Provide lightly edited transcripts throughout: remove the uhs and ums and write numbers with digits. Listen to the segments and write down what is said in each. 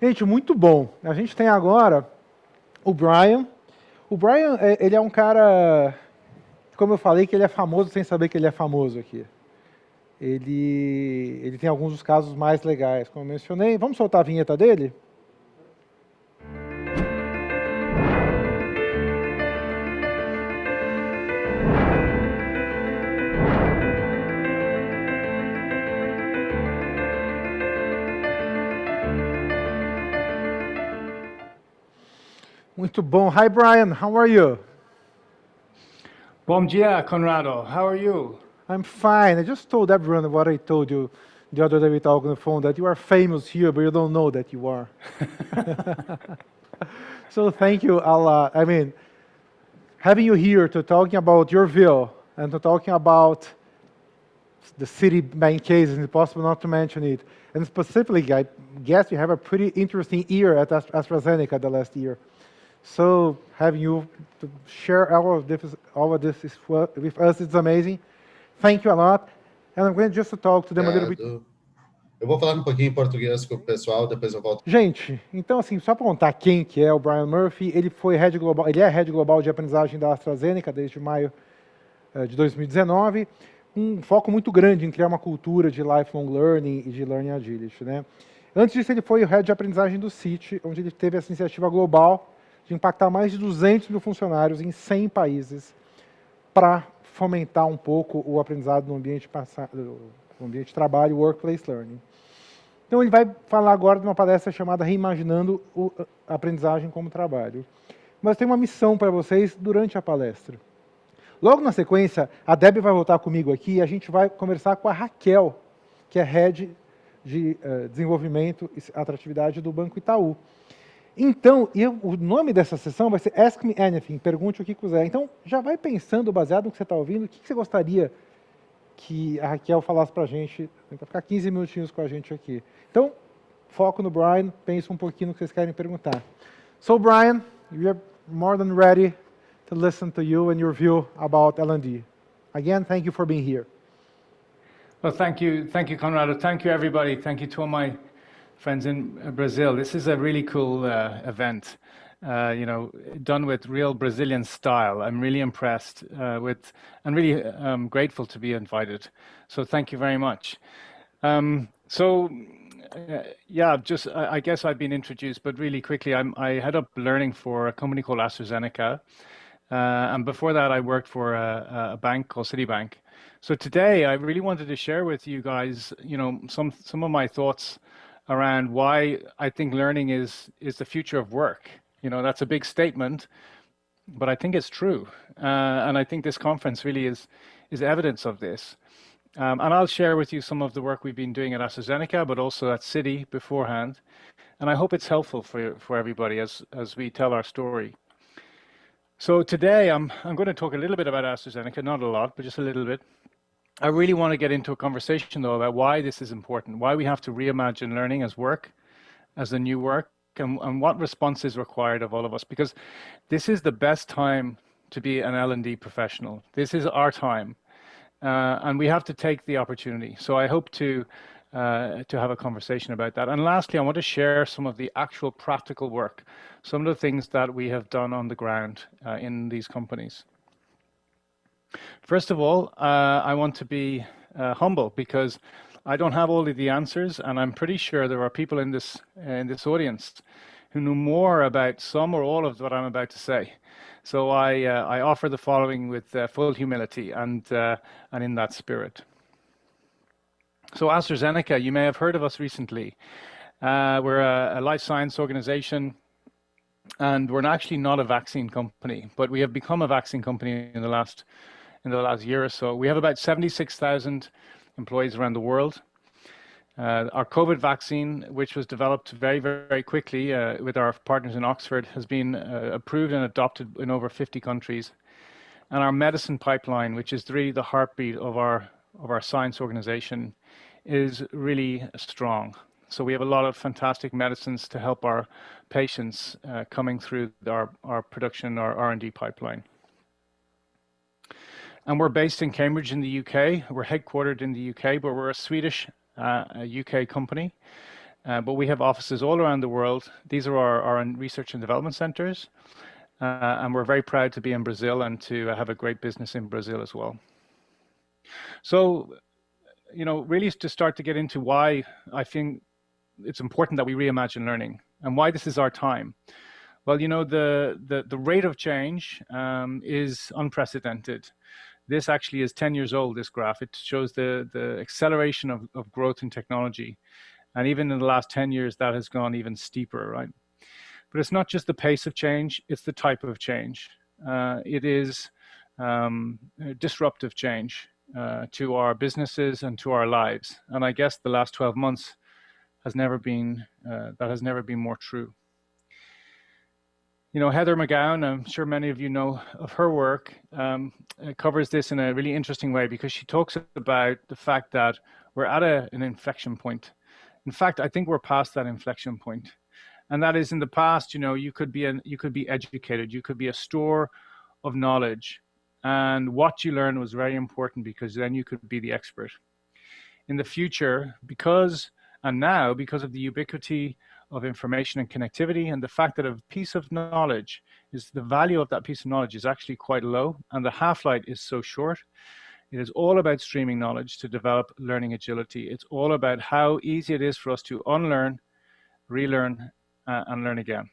Gente, muito bom. A gente tem agora o Brian. O Brian, ele é um cara, como eu falei, que ele é famoso sem saber que ele é famoso aqui. Ele tem alguns dos casos mais legais, como eu mencionei. Vamos soltar a vinheta dele? Muito bom. Hi, Brian. How are you? Bom dia, Conrado. How are you? I'm fine. I just told everyone what I told you the other day we talked on the phone, that you are famous here, but you don't know that you are. So thank you a lot. I mean, having you here to talking about your view and to talking about the Citibank case, it's impossible not to mention it. And specifically, I guess you have a pretty interesting year at AstraZeneca the last year. So having you to share all of this with us, it's amazing. Thank you a lot. And I'm going just to talk to them a little bit. Eu vou falar um pouquinho em português com o pessoal, depois eu volto. Gente, então assim, só para contar quem que é o Brian Murphy, ele é Head Global de Aprendizagem da AstraZeneca desde maio de 2019, um foco muito grande em criar uma cultura de lifelong learning e de learning agility, né? Antes disso, ele foi o Head de Aprendizagem do Citi, onde ele teve essa iniciativa global de impactar mais de 200 mil funcionários em 100 países para fomentar um pouco o aprendizado no ambiente de trabalho, workplace learning. Então ele vai falar agora de uma palestra chamada Re-imaginando a Aprendizagem como Trabalho. Mas tem uma missão para vocês durante a palestra. Logo na sequência, a Debbie vai voltar comigo aqui e a gente vai conversar com a Raquel, que é Head de Desenvolvimento e Atratividade do Banco Itaú. Então, o nome dessa sessão vai ser Ask Me Anything, pergunte o que quiser. Então, já vai pensando, baseado no que você está ouvindo, o que você gostaria que a Raquel falasse para a gente, para ficar 15 minutinhos com a gente aqui. Então, foco no Brian, pensa um pouquinho no que vocês querem perguntar. So, Brian, we are more than ready to listen to you and your view about L&D. Again, thank you for being here. Well, thank you, Conrado. Thank you, everybody. Thank you to all my friends in Brazil. This is a really cool event. Done with real Brazilian style. I'm really impressed with, and really grateful to be invited. So thank you very much. I guess I've been introduced, but really quickly, I head up learning for a company called AstraZeneca. And before that, I worked for a bank called Citibank. So today, I really wanted to share with you guys, some of my thoughts around why I think learning is the future of work. That's a big statement, but I think it's true. And I think this conference really is evidence of this. And I'll share with you some of the work we've been doing at AstraZeneca, but also at Citi beforehand. And I hope it's helpful for everybody as we tell our story. So today I'm going to talk a little bit about AstraZeneca, not a lot, but just a little bit. I really want to get into a conversation though about why this is important, why we have to reimagine learning as work, as the new work, and what response is required of all of us, because this is the best time to be an L&D professional. This is our time, and we have to take the opportunity. So I hope to have a conversation about that. And lastly, I want to share some of the actual practical work, some of the things that we have done on the ground in these companies. First of all, I want to be humble because I don't have all of the answers, and I'm pretty sure there are people in this audience who know more about some or all of what I'm about to say. So I offer the following with full humility and in that spirit. So AstraZeneca, you may have heard of us recently. We're a life science organization, and we're actually not a vaccine company, but we have become a vaccine company in the last year or so. We have about 76,000 employees around the world. Our COVID vaccine, which was developed very, very quickly with our partners in Oxford, has been approved and adopted in over 50 countries. And our medicine pipeline, which is really the heartbeat of our science organization, is really strong. So we have a lot of fantastic medicines to help our patients coming through our production, our R&D pipeline. And we're based in Cambridge in the UK. We're headquartered in the UK, but we're a Swedish UK company. but we have offices all around the world. These are our research and development centers, and we're very proud to be in Brazil and to have a great business in Brazil as well. So, really to start to get into why I think it's important that we reimagine learning and why this is our time. Well, the rate of change is unprecedented. This actually is 10 years old, this graph. It shows the acceleration of growth in technology. And even in the last 10 years, that has gone even steeper, right? But it's not just the pace of change, it's the type of change. It is disruptive change to our businesses and to our lives. And I guess the last 12 months has never been more true. Heather McGowan, I'm sure many of you know of her work, covers this in a really interesting way because she talks about the fact that we're at an inflection point. In fact, I think we're past that inflection point. And that is, in the past, you could be educated, you could be a store of knowledge, and what you learn was very important because then you could be the expert. In the future, because of the ubiquity of information and connectivity, and the fact that a piece of knowledge the value of that piece of knowledge is actually quite low, and the half-life is so short, it is all about streaming knowledge to develop learning agility. It's all about how easy it is for us to unlearn, relearn, and learn again.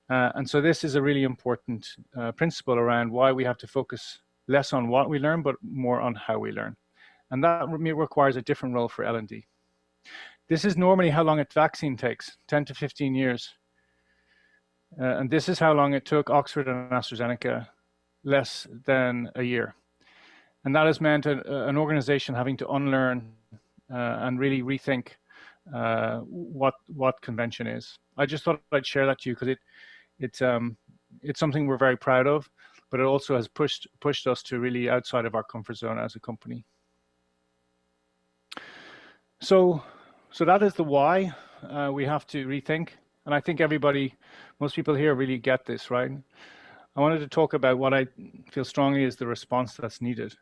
And so this is a really important principle around why we have to focus less on what we learn, but more on how we learn. And that requires a different role for L&D. This is normally how long a vaccine takes, 10 to 15 years. And this is how long it took Oxford and AstraZeneca, less than a year. And that has meant an organization having to unlearn and really rethink what convention is. I just thought I'd share that to you because it's something we're very proud of, but it also has pushed us to really outside of our comfort zone as a company. So that is the why we have to rethink. And I think most people here really get this, right? I wanted to talk about what I feel strongly is the response that's needed.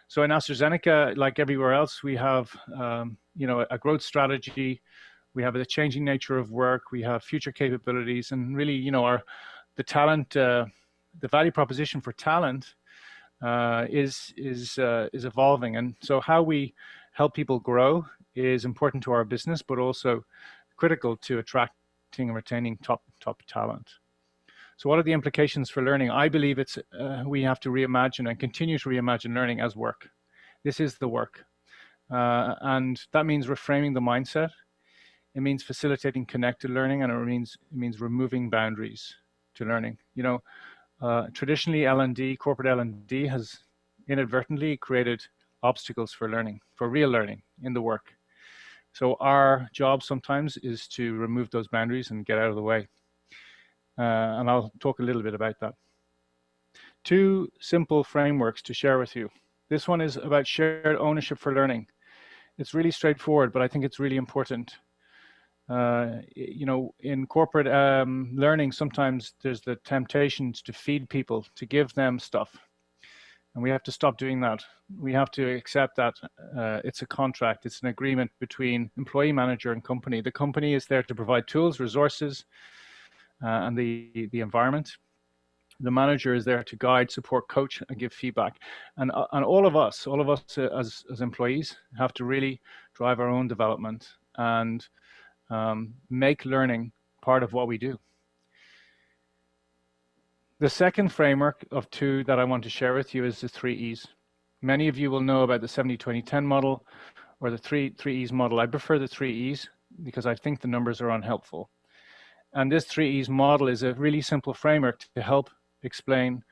So in AstraZeneca, like everywhere else, we have a growth strategy. We have the changing nature of work. We have future capabilities, and really, the talent, the value proposition for talent is evolving. And so how we help people grow is important to our business, but also critical to attracting and retaining top talent. So what are the implications for learning? I believe we have to reimagine and continue to reimagine learning as work. This is the work. And that means reframing the mindset. It means facilitating connected learning, and it means removing boundaries to learning. Traditionally L&D, corporate L&D has inadvertently created obstacles for learning, for real learning in the work. So our job sometimes is to remove those boundaries and get out of the way. And I'll talk a little bit about that. 2 simple frameworks to share with you. This one is about shared ownership for learning. It's really straightforward, but I think it's really important. In corporate learning, sometimes there's the temptations to feed people, to give them stuff. And we have to stop doing that. We have to accept that it's a contract, it's an agreement between employee, manager, and company. The company is there to provide tools, resources, and the environment. The manager is there to guide, support, coach, and give feedback. And all of us as employees have to really drive our own development and make learning part of what we do. The second framework of 2 that I want to share with you is the 3 E's. Many of you will know about the 70-20-10 model or the 3 E's model. I prefer the 3 E's because I think the numbers are unhelpful. And this 3 E's model is a really simple framework to help explain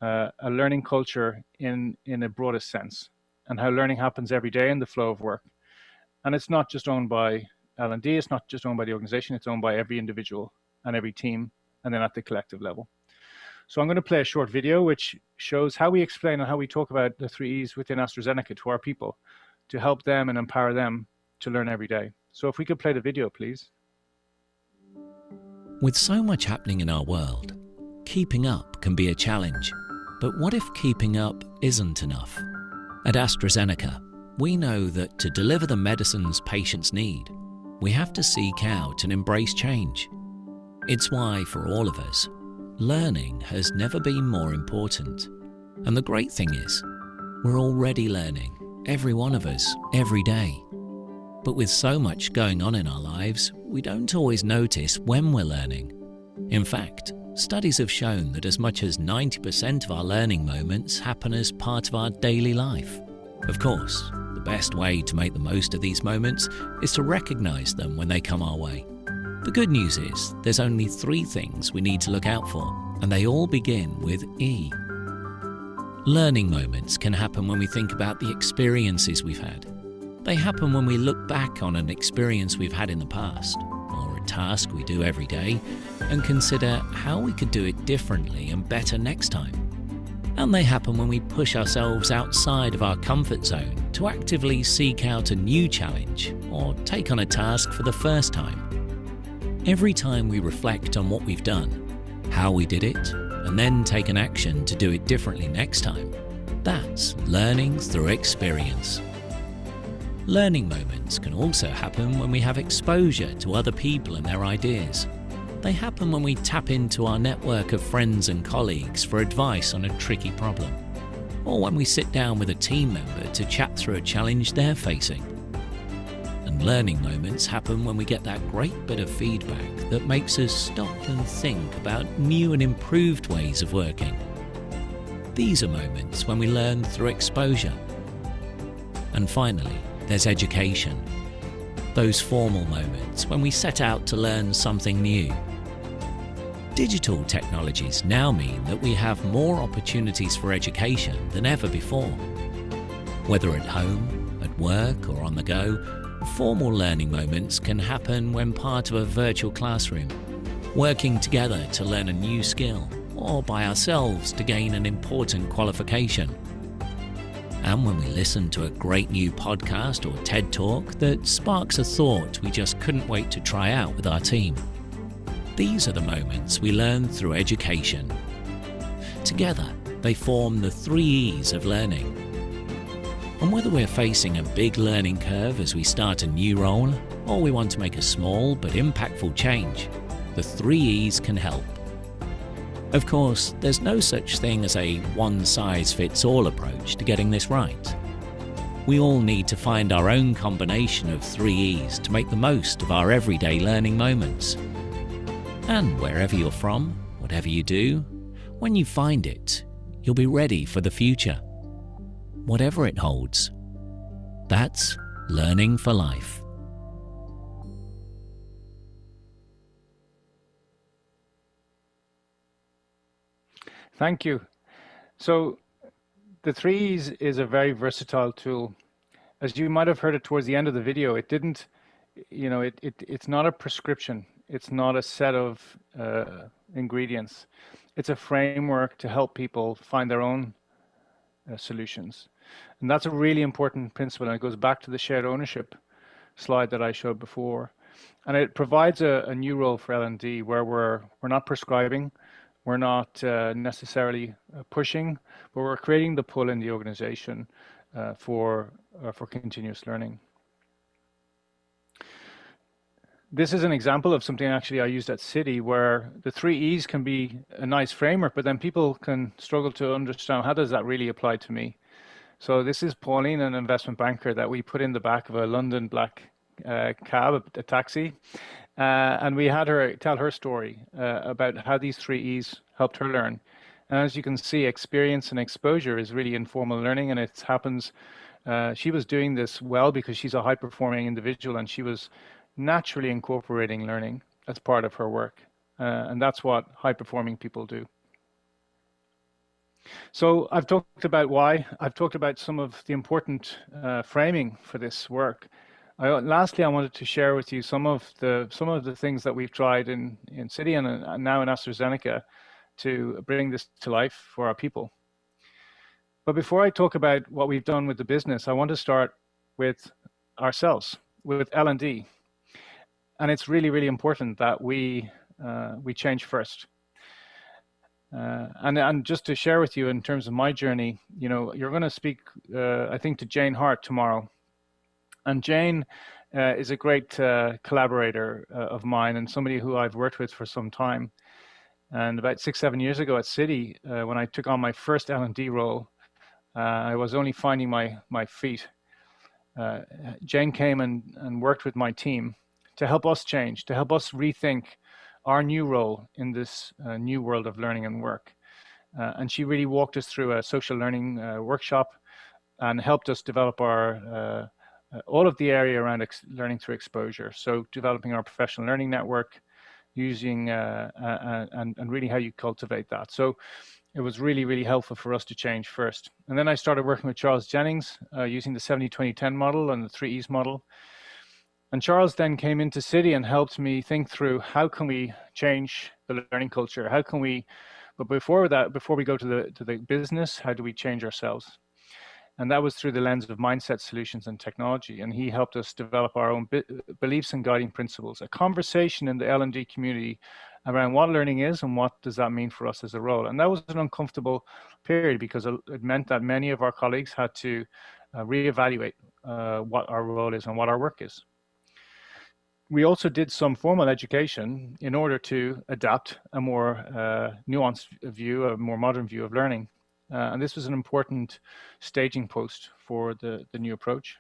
a learning culture in a broadest sense, and how learning happens every day in the flow of work. And it's not just owned by L&D, it's not just owned by the organization, it's owned by every individual and every team, and then at the collective level. So I'm going to play a short video which shows how we explain and how we talk about the 3 E's within AstraZeneca to our people to help them and empower them to learn every day. So if we could play the video, please. With so much happening in our world, keeping up can be a challenge. But what if keeping up isn't enough? At AstraZeneca, we know that to deliver the medicines patients need, we have to seek out and embrace change. It's why, for all of us, learning has never been more important. And the great thing is, we're already learning, every one of us, every day. But with so much going on in our lives, we don't always notice when we're learning. In fact, studies have shown that as much as 90% of our learning moments happen as part of our daily life. Of course, the best way to make the most of these moments is to recognize them when they come our way. The good news is there's only 3 things we need to look out for, and they all begin with E. Learning moments can happen when we think about the experiences we've had. They happen when we look back on an experience we've had in the past, or a task we do every day, and consider how we could do it differently and better next time. And they happen when we push ourselves outside of our comfort zone to actively seek out a new challenge or take on a task for the first time. Every time we reflect on what we've done, how we did it, and then take an action to do it differently next time, that's learning through experience. Learning moments can also happen when we have exposure to other people and their ideas. They happen when we tap into our network of friends and colleagues for advice on a tricky problem, or when we sit down with a team member to chat through a challenge they're facing. And learning moments happen when we get that great bit of feedback that makes us stop and think about new and improved ways of working. These are moments when we learn through exposure. And finally, there's education. Those formal moments when we set out to learn something new. Digital technologies now mean that we have more opportunities for education than ever before. Whether at home, at work, or on the go, formal learning moments can happen when part of a virtual classroom, working together to learn a new skill, or by ourselves to gain an important qualification. And when we listen to a great new podcast or TED Talk that sparks a thought we just couldn't wait to try out with our team. These are the moments we learn through education. Together, they form the 3 E's of learning. And whether we're facing a big learning curve as we start a new role, or we want to make a small but impactful change, the 3 E's can help. Of course, there's no such thing as a one-size-fits-all approach to getting this right. We all need to find our own combination of 3 E's to make the most of our everyday learning moments. And wherever you're from, whatever you do, when you find it, you'll be ready for the future. Whatever it holds. That's learning for life. Thank you. So the 3 E's is a very versatile tool. As you might have heard it towards the end of the video, it didn't, it's not a prescription. It's not a set of ingredients. It's a framework to help people find their own solutions. And that's a really important principle. And it goes back to the shared ownership slide that I showed before. And it provides a new role for L&D where we're not prescribing, we're not necessarily pushing, but we're creating the pull in the organization for continuous learning. This is an example of something actually I used at Citi where the 3 E's can be a nice framework, but then people can struggle to understand how does that really apply to me. So this is Pauline, an investment banker that we put in the back of a London black cab, a taxi, and we had her tell her story about how these 3 E's helped her learn. And as you can see, experience and exposure is really informal learning, and it happens. She was doing this well because she's a high-performing individual, and she was naturally incorporating learning as part of her work. And that's what high-performing people do. So I've talked about why. I've talked about some of the important framing for this work. Lastly, I wanted to share with you some of the things that we've tried in Citi and now in AstraZeneca to bring this to life for our people. But before I talk about what we've done with the business, I want to start with ourselves, with L&D. And it's really, really important that we change first. And just to share with you in terms of my journey, you're going to speak, I think, to Jane Hart tomorrow. And Jane is a great collaborator of mine and somebody who I've worked with for some time. And about 6-7 years ago at Citi, when I took on my first L&D role, I was only finding my feet. Jane came and worked with my team to help us change, to help us rethink our new role in this new world of learning and work. And she really walked us through a social learning workshop and helped us develop our all of the area around learning through exposure. So developing our professional learning network, using and really how you cultivate that. So it was really, really helpful for us to change first. And then I started working with Charles Jennings using the 70-20-10 model and the 3 E's model. And Charles then came into Citi and helped me think through how can we change the learning culture? How can we, but before that, before we go to the business, how do we change ourselves? And that was through the lens of mindset solutions and technology. And he helped us develop our own beliefs and guiding principles, a conversation in the L&D community around what learning is and what does that mean for us as a role. And that was an uncomfortable period because it meant that many of our colleagues had to reevaluate what our role is and what our work is. We also did some formal education in order to adapt a more nuanced view, a more modern view of learning. And this was an important staging post for the new approach.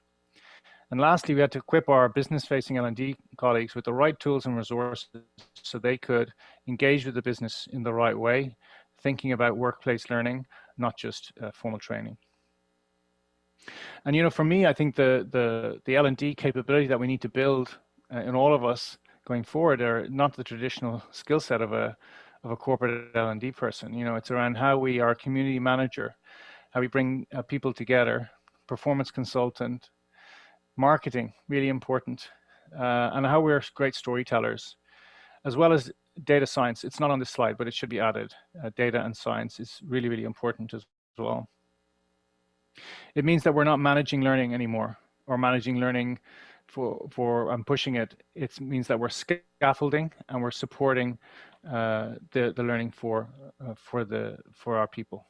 And lastly, we had to equip our business-facing L&D colleagues with the right tools and resources so they could engage with the business in the right way, thinking about workplace learning, not just formal training. And, you know, for me, I think the L&D capability that we need to build in all of us going forward are not the traditional skill set of a corporate L&D person. You know, it's around how we are a community manager, how we bring people together, performance consultant, marketing, really important, and how we're great storytellers, as well as data science. It's not on this slide, but it should be added. Data and science is really, really important as well. It means that we're not managing learning anymore or managing learning for pushing it. It means that we're scaffolding and we're supporting the learning for our people.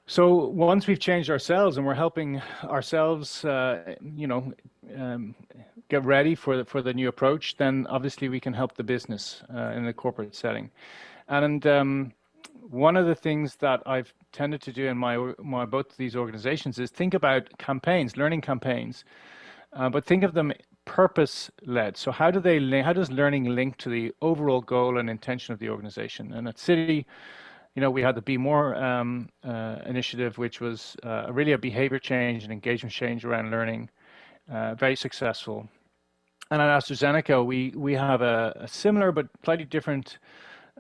So once we've changed ourselves and we're helping ourselves, you know, get ready for the new approach, then obviously we can help the business in the corporate setting. And one of the things that I've tended to do in my both of these organizations is think about campaigns, learning campaigns, but think of them purpose-led. So how does learning link to the overall goal and intention of the organization? And at Citi, you know, we had the Be More initiative, which was really a behavior change and engagement change around learning, very successful. And at AstraZeneca, we have a similar but slightly different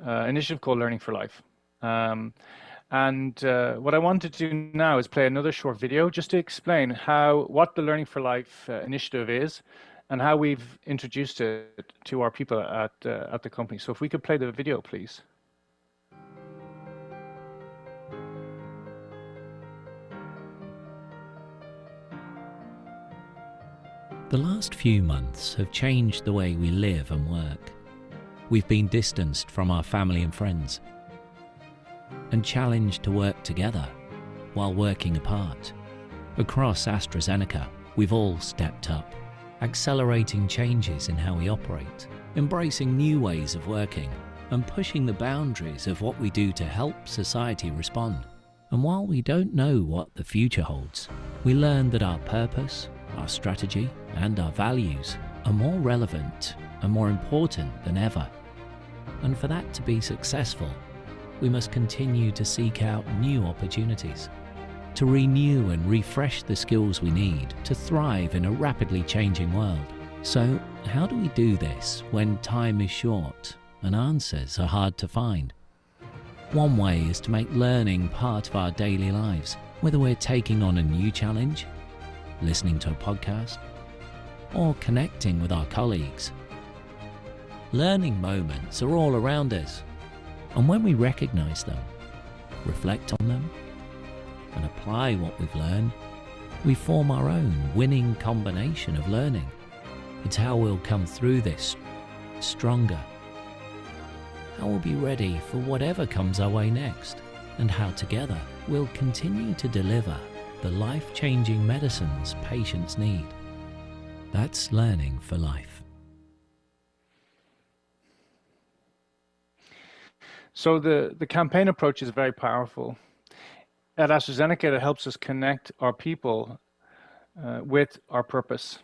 initiative called Learning for Life. What I want to do now is play another short video just to explain what the Learning for Life initiative is and how we've introduced it to our people at the company. So if we could play the video, please. The last few months have changed the way we live and work. We've been distanced from our family and friends and challenged to work together while working apart. Across AstraZeneca, we've all stepped up, accelerating changes in how we operate, embracing new ways of working, and pushing the boundaries of what we do to help society respond. And while we don't know what the future holds, we learn that our purpose, our strategy, and our values are more relevant and more important than ever. And for that to be successful, we must continue to seek out new opportunities, to renew and refresh the skills we need to thrive in a rapidly changing world. So, how do we do this when time is short and answers are hard to find? One way is to make learning part of our daily lives, whether we're taking on a new challenge, listening to a podcast, or connecting with our colleagues. Learning moments are all around us, and when we recognize them, reflect on them, and apply what we've learned, we form our own winning combination of learning. It's how we'll come through this stronger, how we'll be ready for whatever comes our way next, and how together we'll continue to deliver the life-changing medicines patients need. That's learning for life. So the campaign approach is very powerful. At AstraZeneca, it helps us connect our people with our purpose.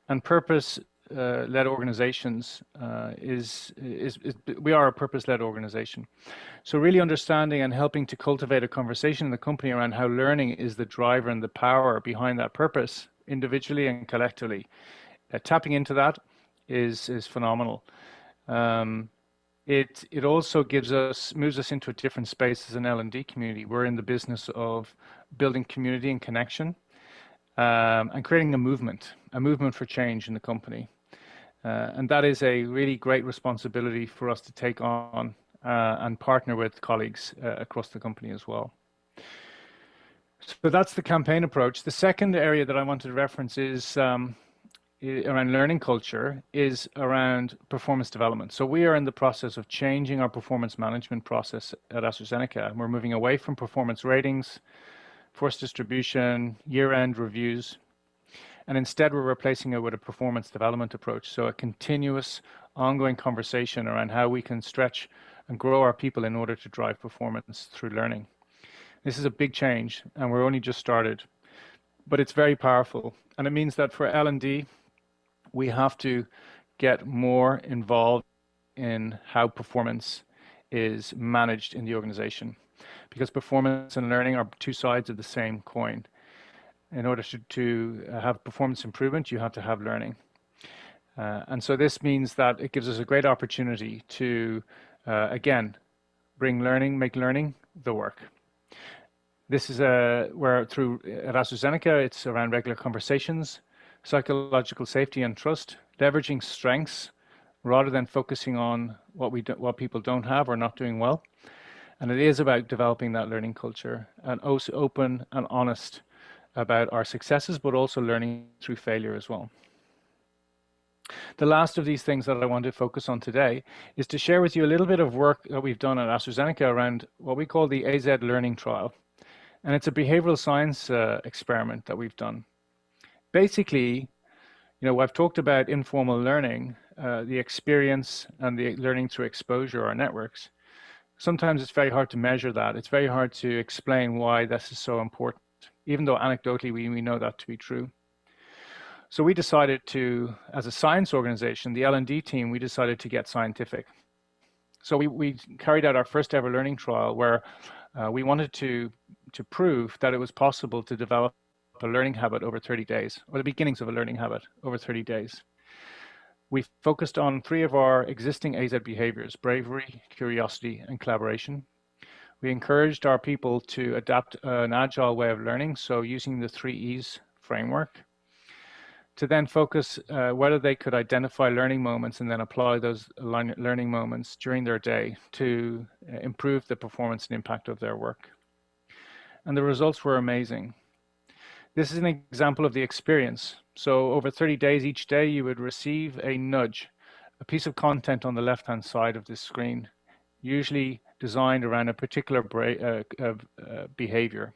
And purpose-led organizations we are a purpose-led organization. So really understanding and helping to cultivate a conversation in the company around how learning is the driver and the power behind that purpose, individually and collectively. Tapping into that is phenomenal. It also moves us into a different space as an L&D community. We're in the business of building community and connection, and creating a movement for change in the company. And that is a really great responsibility for us to take on and partner with colleagues across the company as well. So that's the campaign approach. The second area that I wanted to reference is around learning culture, is around performance development. So we are in the process of changing our performance management process at AstraZeneca. We're moving away from performance ratings, force distribution, year-end reviews, and instead we're replacing it with a performance development approach. So a continuous, ongoing conversation around how we can stretch and grow our people in order to drive performance through learning. This is a big change, and we're only just started, but it's very powerful. And it means that for L&D, we have to get more involved in how performance is managed in the organization, because performance and learning are two sides of the same coin. In order to have performance improvement, you have to have learning. And so this means that it gives us a great opportunity to, again, make learning the work. This is where at AstraZeneca, it's around regular conversations, psychological safety and trust, leveraging strengths rather than focusing on what people don't have or not doing well. And it is about developing that learning culture and also open and honest about our successes, but also learning through failure as well. The last of these things that I want to focus on today is to share with you a little bit of work that we've done at AstraZeneca around what we call the AZ Learning Trial. And it's a behavioral science experiment that we've done. Basically, I've talked about informal learning, the experience and the learning through exposure or networks. Sometimes it's very hard to measure that. It's very hard to explain why this is so important, even though anecdotally we know that to be true. So we decided to, as a science organization, the L&D team, we decided to get scientific. So we carried out our first ever learning trial where we wanted to prove that it was possible to develop a learning habit over 30 days, or the beginnings of a learning habit over 30 days. We focused on 3 of our existing AZ behaviors: bravery, curiosity, and collaboration. We encouraged our people to adapt an agile way of learning, so using the 3 E's framework, to then focus whether they could identify learning moments and then apply those learning moments during their day to improve the performance and impact of their work. And the results were amazing. This is an example of the experience. So over 30 days, each day you would receive a nudge, a piece of content on the left-hand side of this screen, usually designed around a particular behavior.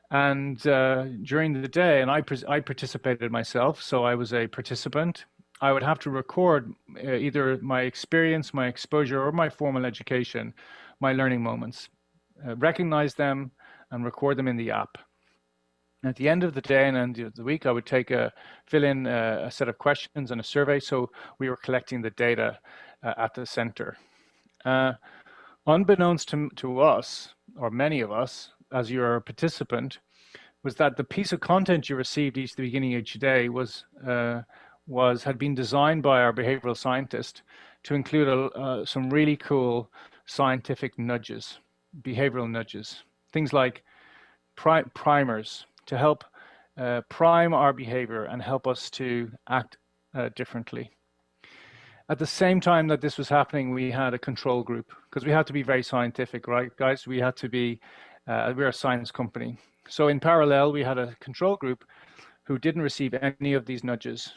And during the day, and I participated myself, so I was a participant, I would have to record either my experience, my exposure, or my formal education, my learning moments, recognize them and record them in the app. At the end of the day and end of the week, I would fill in a set of questions and a survey, so we were collecting the data at the center. Unbeknownst to us, or many of us, as you're a participant, was that the piece of content you received at the beginning of each day had been designed by our behavioral scientist to include some really cool scientific nudges, behavioral nudges, things like primers to help prime our behavior and help us to act differently. At the same time that this was happening, we had a control group, because we had to be very scientific, right, guys? We had to be, we're a science company. So in parallel, we had a control group who didn't receive any of these nudges.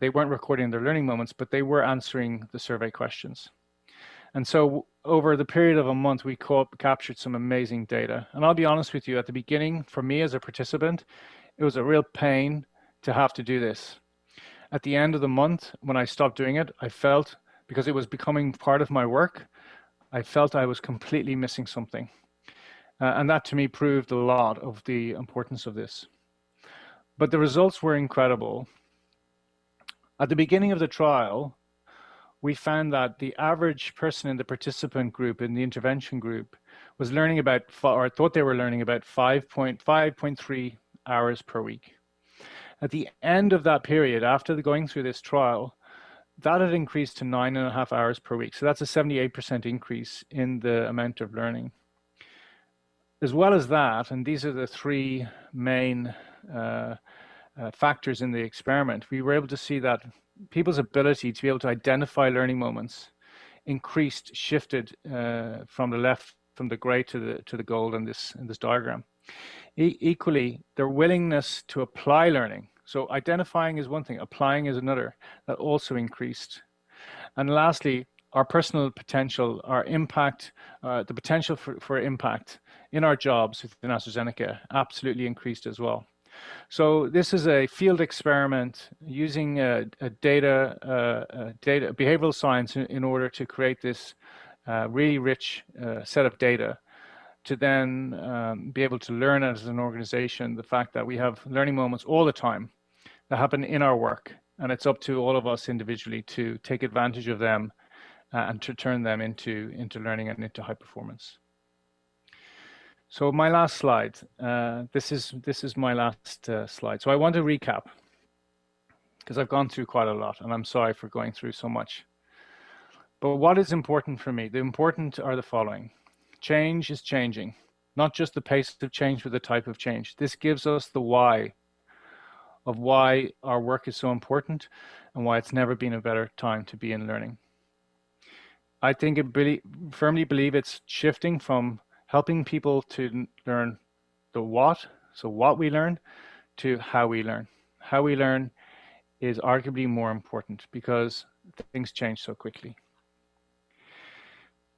They weren't recording their learning moments, but they were answering the survey questions. And so over the period of a month, we captured some amazing data. And I'll be honest with you, at the beginning, for me as a participant, it was a real pain to have to do this. At the end of the month, when I stopped doing it, I felt, because it was becoming part of my work, I felt I was completely missing something. And that to me proved a lot of the importance of this. But the results were incredible. At the beginning of the trial, we found that the average person in the participant group, in the intervention group, was learning about, or thought they were learning about 5.3 hours per week. At the end of that period, after going through this trial, that had increased to 9.5 hours per week. So that's a 78% increase in the amount of learning. As well as that, and these are the three main factors in the experiment, we were able to see that people's ability to be able to identify learning moments shifted from the left, from the gray to the gold in this diagram. Equally, their willingness to apply learning. So identifying is one thing, applying is another, that also increased. And lastly, our personal potential, our impact, the potential for impact in our jobs within AstraZeneca absolutely increased as well. So this is a field experiment using behavioral science in order to create this really rich set of data to then be able to learn as an organization the fact that we have learning moments all the time that happen in our work. And it's up to all of us individually to take advantage of them and to turn them into learning and into high performance. So my last slide, this is my last slide. So I want to recap, because I've gone through quite a lot, and I'm sorry for going through so much. But what is important for me? The important are the following. Change is changing, not just the pace of change, but the type of change. This gives us the why of why our work is so important and why it's never been a better time to be in learning. I think firmly believe it's shifting from helping people to learn the what, so what we learn, to how we learn. How we learn is arguably more important because things change so quickly.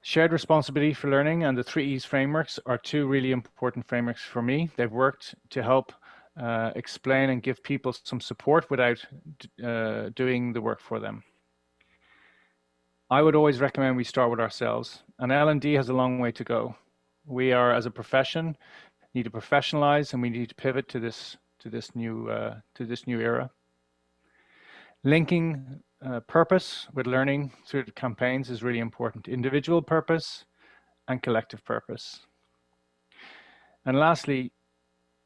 Shared responsibility for learning and the 3E's frameworks are two really important frameworks for me. They've worked to help explain and give people some support without doing the work for them. I would always recommend we start with ourselves, and L&D has a long way to go. We are, as a profession, need to professionalize, and we need to pivot to this new era. Linking purpose with learning through the campaigns is really important. Individual purpose and collective purpose. And lastly,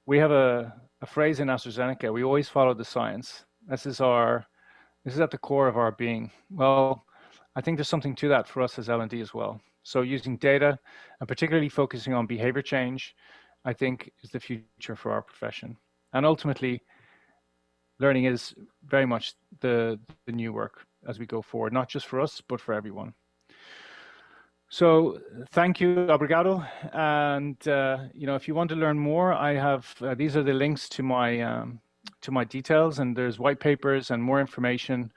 we have a phrase in AstraZeneca: we always follow the science. This is at the core of our being. Well, I think there's something to that for us as L&D as well. So using data and particularly focusing on behavior change, I think is the future for our profession. And ultimately, learning is very much the new work as we go forward, not just for us, but for everyone. So thank you, obrigado. And if you want to learn more, I have these are the links to my details, and there's white papers and more information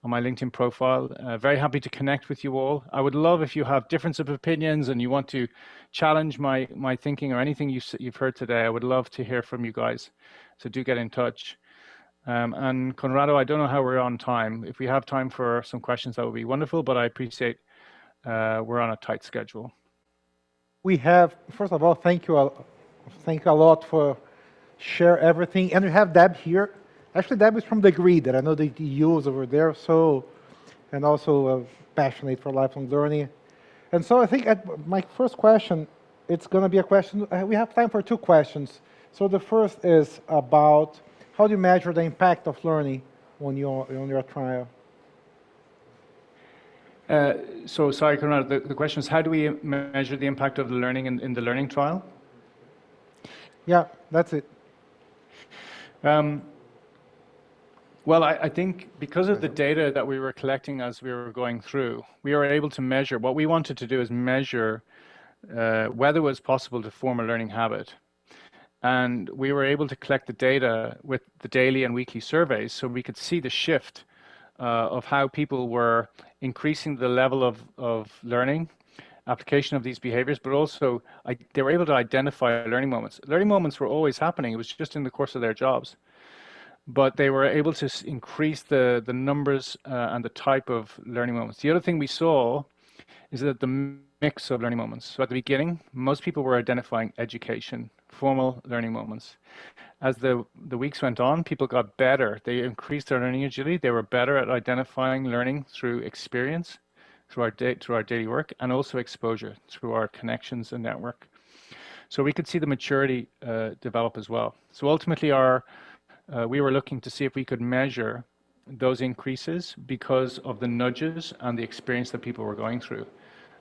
on my LinkedIn profile. Very happy to connect with you all. I would love if you have difference of opinions and you want to challenge my thinking or anything you've heard today. I would love to hear from you guys. So do get in touch. And Conrado, I don't know how we're on time. If we have time for some questions, that would be wonderful, but I appreciate we're on a tight schedule. We have, first of all, thank you a lot for share everything. And we have Deb here. Actually, Deb is from Degree that I know that you use over there, and also passionate for lifelong learning. And so I think my first question, it's going to be a question, we have time for two questions. So the first is about how do you measure the impact of learning on your trial? So sorry, Conrado, the question is how do we measure the impact of the learning in the learning trial? Yeah, that's it. Well, I think because of the data that we were collecting as we were going through, we were able to measure. What we wanted to do is measure whether it was possible to form a learning habit. And we were able to collect the data with the daily and weekly surveys so we could see the shift of how people were increasing the level of learning, application of these behaviors, but also they were able to identify learning moments. Learning moments were always happening. It was just in the course of their jobs. But they were able to increase the numbers and the type of learning moments. The other thing we saw is that the mix of learning moments. So at the beginning, most people were identifying education, formal learning moments. As the weeks went on, people got better. They increased their learning agility. They were better at identifying learning through experience, through our daily work, and also exposure through our connections and network. So we could see the maturity develop as well. So ultimately, we were looking to see if we could measure those increases because of the nudges and the experience that people were going through.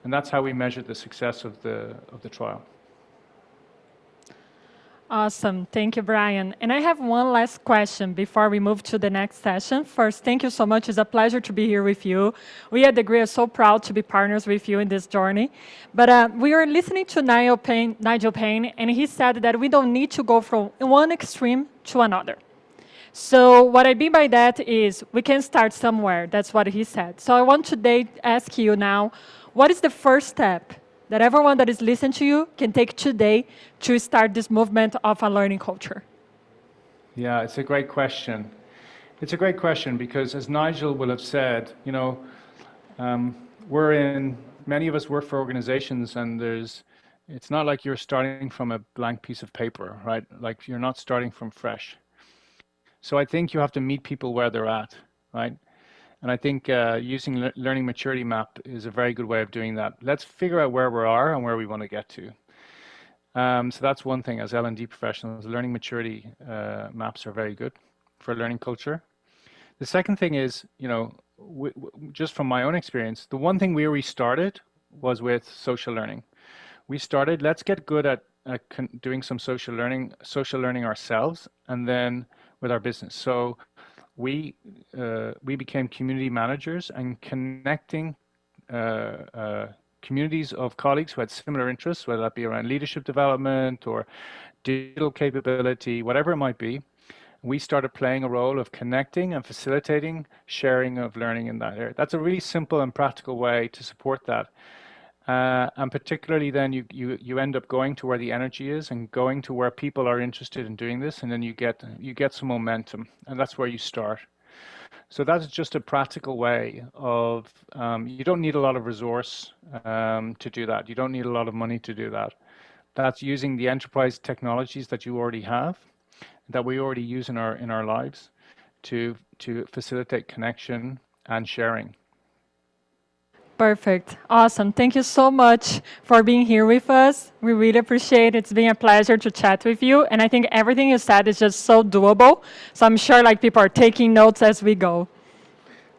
And that's how we measured the success of the trial. Awesome. Thank you, Brian. And I have one last question before we move to the next session. First, thank you so much. It's a pleasure to be here with you. We at Degree are so proud to be partners with you in this journey. But we were listening to Nigel Payne, and he said that we don't need to go from one extreme to another. So what I mean by that is we can start somewhere. That's what he said. So I want to ask you now, what is the first step that everyone that is listening to you can take today to start this movement of a learning culture? Yeah, it's a great question. It's a great question because, as Nigel will have said, you know, many of us work for organizations, and it's not like you're starting from a blank piece of paper, right? Like you're not starting from fresh. So I think you have to meet people where they're at, right? And I think using Learning Maturity Map is a very good way of doing that. Let's figure out where we are and where we want to get to. So that's one thing. As L&D professionals, learning maturity maps are very good for learning culture. The second thing is, you know, just from my own experience, the one thing where we started was with social learning. We started, let's get good at doing some social learning ourselves, and then with our business. So we became community managers and connecting communities of colleagues who had similar interests, whether that be around leadership development or digital capability, whatever it might be. We started playing a role of connecting and facilitating sharing of learning in that area. That's a really simple and practical way to support that. And particularly then you end up going to where the energy is and going to where people are interested in doing this, and then you get some momentum, and that's where you start. So that's just a practical way of, you don't need a lot of resource to do that. You don't need a lot of money to do that. That's using the enterprise technologies that you already have, that we already use in our lives to facilitate connection and sharing. Perfect. Awesome. Thank you so much for being here with us. We really appreciate it. It's been a pleasure to chat with you. And I think everything you said is just so doable. So I'm sure like people are taking notes as we go.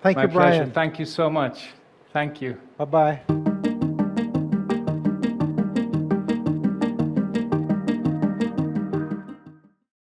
Thank you, Brian. My pleasure. Thank you so much. Thank you. Bye-bye.